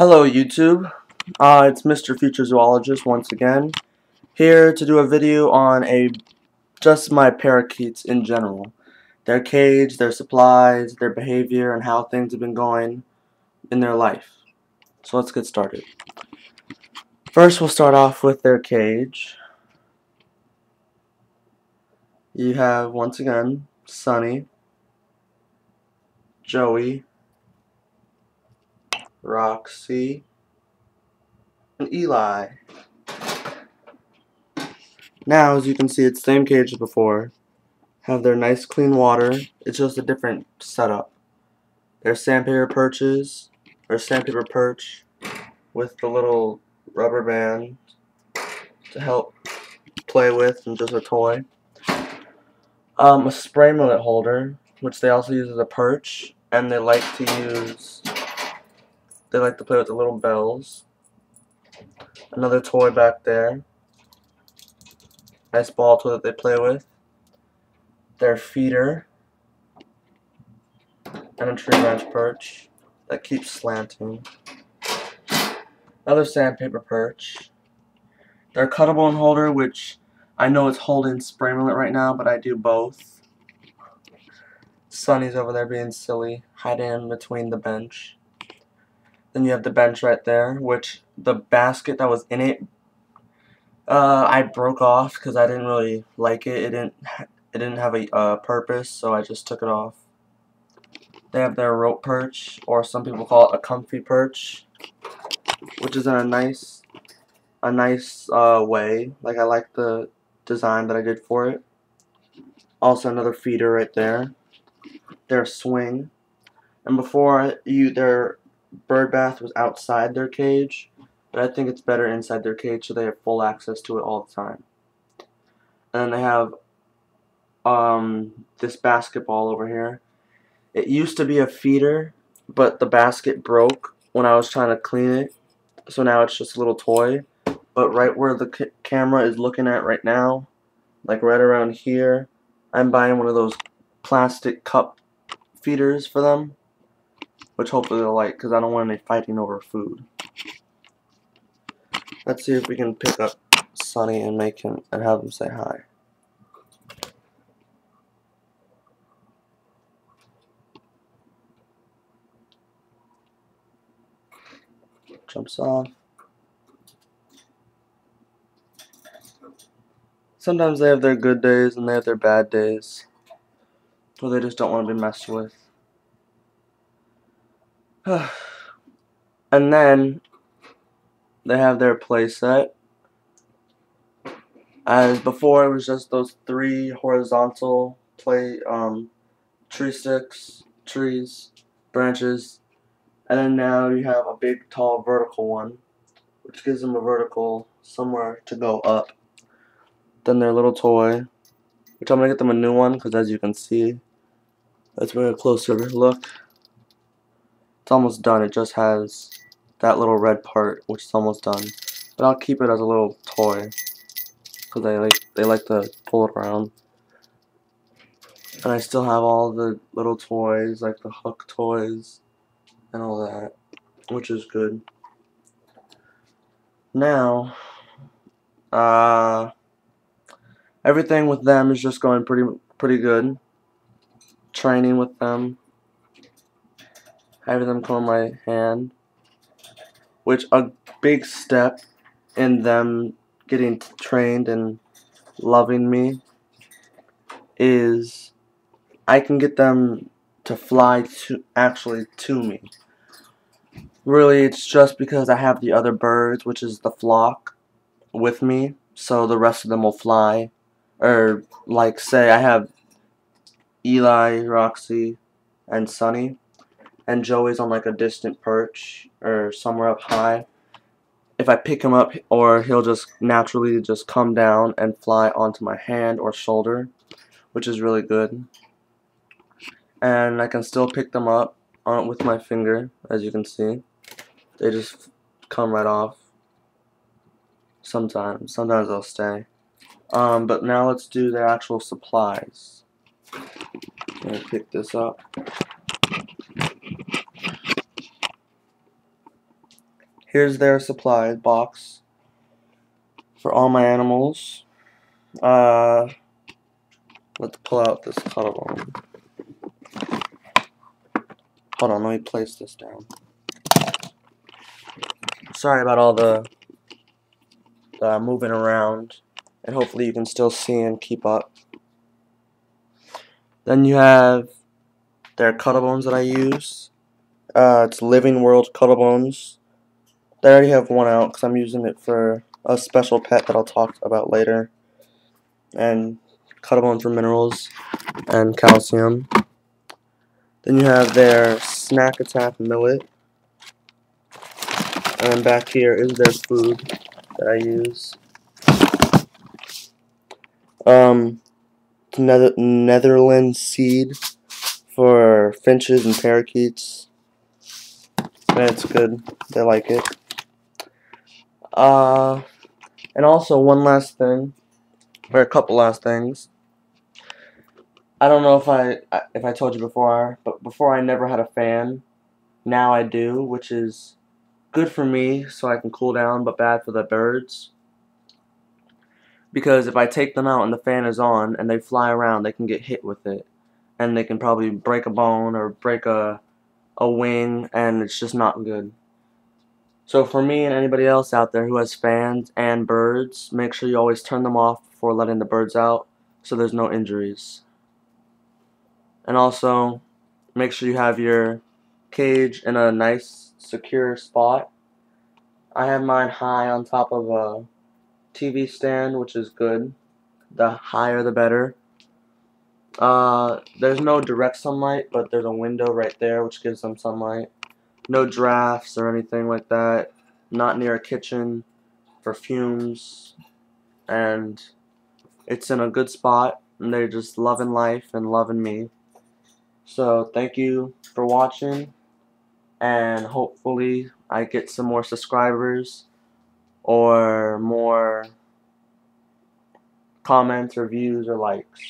Hello YouTube, it's Mr. Future Zoologist once again, here to do a video on just my parakeets in general. Their cage, their supplies, their behavior, and how things have been going in their life. So let's get started. First we'll start off with their cage. You have, once again, Sunny, Joey, Roxy, and Eli. Now, as you can see, it's the same cage as before. Have their nice clean water. It's just a different setup. Their sandpaper perches, or sandpaper perch, with the little rubber band to help play with, and just a toy. A spray mullet holder, which they also use as a perch, and they like to play with the little bells. Another toy back there. Nice ball toy that they play with. Their feeder, and a tree branch perch that keeps slanting. Another sandpaper perch. Their cuttable holder, which I know it's holding spray mullet right now, but I do both. Sunny's over there being silly, hiding in between the bench. Then you have the bench right there, which the basket that was in it, I broke off because I didn't really like it. It didn't have a purpose, so I just took it off. They have their rope perch, or some people call it a comfy perch, which is in a nice way. Like, I like the design that I did for it. Also another feeder right there. Their swing. And before, their bird bath was outside their cage, but I think it's better inside their cage so they have full access to it all the time. And then they have this basketball over here. It used to be a feeder, but the basket broke when I was trying to clean it, so now it's just a little toy. But right where the camera is looking at right now, like right around here, I'm buying one of those plastic cup feeders for them, which hopefully they'll like, because I don't want any fighting over food. Let's see if we can pick up Sunny and have him say hi. Jumps off. Sometimes they have their good days and they have their bad days, where they just don't want to be messed with. And then they have their play set. As before, it was just those 3 horizontal tree sticks, trees, branches, and then now you have a big, tall, vertical one, which gives them a vertical somewhere to go up. Then their little toy, which I'm gonna get them a new one, because as you can see, let's bring a closer look. It's almost done. It just has that little red part, which is almost done. But I'll keep it as a little toy, because they like to pull it around. And I still have all the little toys, like the hook toys and all that, which is good. Now, everything with them is just going pretty good. Training with them, having them come on my hand, which a big step in them getting trained and loving me is I can get them to fly actually to me. Really, it's just because I have the other birds, which is the flock, with me, so the rest of them will fly. Or, like, say I have Eli, Roxy, and Sunny, and Joey's on like a distant perch or somewhere up high. If I pick him up, or he'll just naturally just come down and fly onto my hand or shoulder, which is really good. And I can still pick them up with my finger, as you can see. They just come right off. Sometimes they'll stay. But now let's do their actual supplies. I'm gonna pick this up. Here's their supply box for all my animals. Let's pull out this cuddle. Hold on, let me place this down. Sorry about all the moving around, and hopefully you can still see and keep up. Then you have their cuddle bones that I use. It's Living World cuddle bones. They already have one out because I'm using it for a special pet that I'll talk about later. And cuddle bone for minerals and calcium. Then you have their Snack Attack Millet. And then back here is their food that I use. Netherlands seed for finches and parakeets. It's good. They like it. And also one last thing, or a couple last things. I don't know if I told you before, but before I never had a fan. Now I do, which is good for me so I can cool down, but bad for the birds. Because if I take them out and the fan is on and they fly around, they can get hit with it. And they can probably break a bone or break a wing, and it's just not good. So for me and anybody else out there who has fans and birds, make sure you always turn them off before letting the birds out so there's no injuries. And also, make sure you have your cage in a nice, secure spot. I have mine high on top of a TV stand, which is good. The higher the better. There's no direct sunlight, but there's a window right there which gives them sunlight. No drafts or anything like that. Not near a kitchen for fumes. And it's in a good spot, and they're just loving life and loving me. So thank you for watching, and hopefully I get some more subscribers or more comments or views or likes.